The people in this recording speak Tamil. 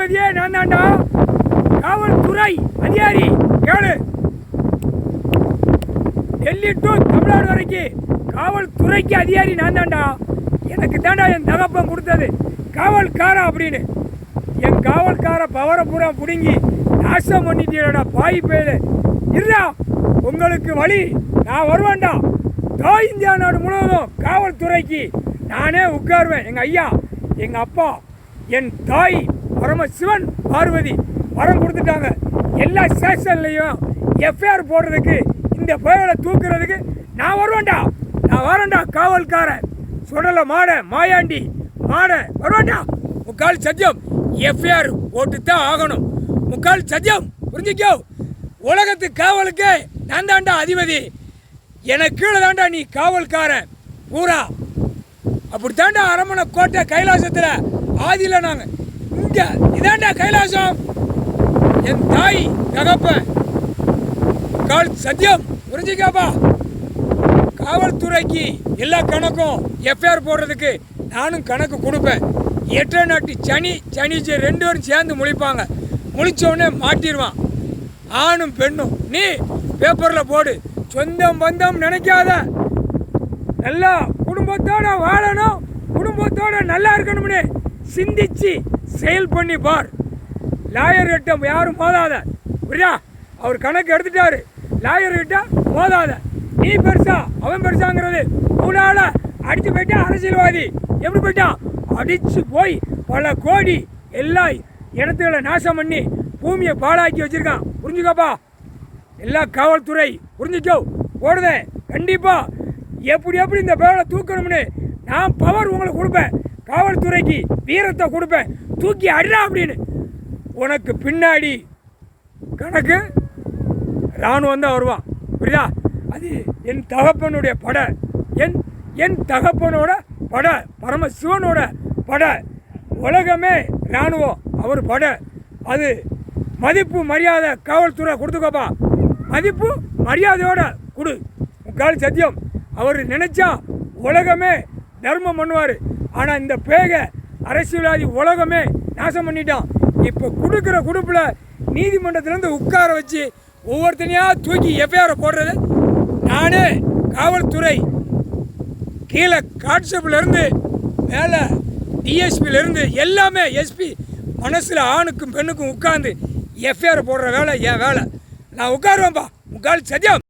அதிபதியே நான் தாண்டா. காவல்துறை அதிகாரி கேளு. டெல்லி டு தமிழ்நாடு வரைக்கும் காவல்துறைக்கு அதிகாரி நான் தாண்டா. எனக்கு தாண்டா என் தகப்பன் கொடுத்தது காவல்காரா அப்படின்னு. என் காவல்கார பவரை பூரா பிடுங்கி நாசம் பண்ணிட்டீடா பாய் பேரு. இல்லா உங்களுக்கு வழி நான் வருவேன்டா. தாய் இந்தியா நாடு முழுவதும் காவல்துறைக்கு நானே உட்காருவேன். எங்கள் ஐயா, எங்கள் அப்பா, என் தாய் பரமசிவன் பார்வதி வரம் கொடுத்துட்டாங்க. எல்லா ஸ்டேஷன்லையும் எஃப்ஐஆர் போடுறதுக்கு, இந்த பயலை தூக்குறதுக்கு நான் வருவேன்டா. நான் வரேன்டா காவல்காரன். சுடலை மாட மாயாண்டி மாட வருவேன்டா. முக்கால் சத்தியம் எஃப்ஐஆர் போட்டுத்தான் ஆகணும். முக்கால் சத்தியம் புரிஞ்சுக்கோ. உலகத்து காவலுக்கு நான் தாண்டா அதிபதி. எனக்கு கீழே தாண்டா நீ காவல்காரன் பூரா. அப்படித்தாண்டா அரண்மனை கோட்டை கைலாசத்தில் ஆதியில் நாங்கள் இங்கே இதாண்டா கைலாசம். என் தாய் தகப்பன் கால் சத்தியம் புரிஞ்சுக்காப்பா. காவல்துறைக்கு எல்லா கணக்கும் எஃப்ஐஆர் போடுறதுக்கு நானும் கணக்கு கொடுப்பேன். 8 நாட்டு சனி சனிச்சு 2 பேரும் சேர்ந்து முழிப்பாங்க. முழிச்சோடனே மாட்டிடுவான் ஆணும் பெண்ணும். நீ பேப்பரில் போடு. சொந்தம் பந்தம் நினைக்காத. நல்லா குடும்பத்தோடு வாழணும், குடும்பத்தோடு நல்லா இருக்கணும்னு சிந்திச்சு செயல் பண்ணி பார். லாயர்கிட்ட யாரும் மோதாத. புரியா? அவர் கணக்கு எடுத்துட்டாரு. லாயர்கிட்ட மோதாத. நீ பெருசா அவன் பெருசாங்கிறது உன்னால அடிச்சு போயிட்டா. அரசியல்வாதி எப்படி போயிட்டான்? அடிச்சு போய் பல கோடி எல்லா இடத்துல நாசம் பண்ணி பூமியை பாழாக்கி வச்சிருக்கான். புரிஞ்சுக்கப்பா. எல்லா காவல்துறை புரிஞ்சுக்கோ. போடுதேன் கண்டிப்பா. எப்படி எப்படி இந்த பேரை தூக்கணும்னு நான் பவர் உங்களுக்கு கொடுப்பேன். காவல்துறைக்கு வீரத்தை கொடுப்பேன். தூக்கி அடிடா அப்படின்னு. உனக்கு பின்னாடி கணக்கு ராணுவம் தான் வருவான். புரியுதா? அது என் தகப்பனுடைய படை. என் தகப்பனோட படை, பரமசிவனோட படை. உலகமே இராணுவம் அவர் படை. அது மதிப்பு மரியாதை காவல்துறை கொடுத்துக்கோப்பா. மதிப்பு மரியாதையோட கொடு. முக்கால் சத்தியம். அவர் நினைச்சா உலகமே தர்மம் பண்ணுவார். ஆனால் இந்த பேக அரசியல்வாதி உலகமே நாசம் பண்ணிட்டான். இப்போ கொடுக்குற குடுப்பில் நீதிமன்றத்திலேருந்து உட்கார வச்சு ஒவ்வொருத்தனையாக தூக்கி எஃப்ஐஆர் போடுறது நானே. காவல்துறை கீழே கான்ஸ்டபிள்லேருந்து மேலே டிஎஸ்பியிலேருந்து எல்லாமே எஸ்பி மனசில் ஆணுக்கும் பெண்ணுக்கும் உட்காந்து எஃப்ஐஆர் போடுற வேலை என் வேலை. நான் உட்காருவேன்ப்பா. முக்கால் சத்தியம்.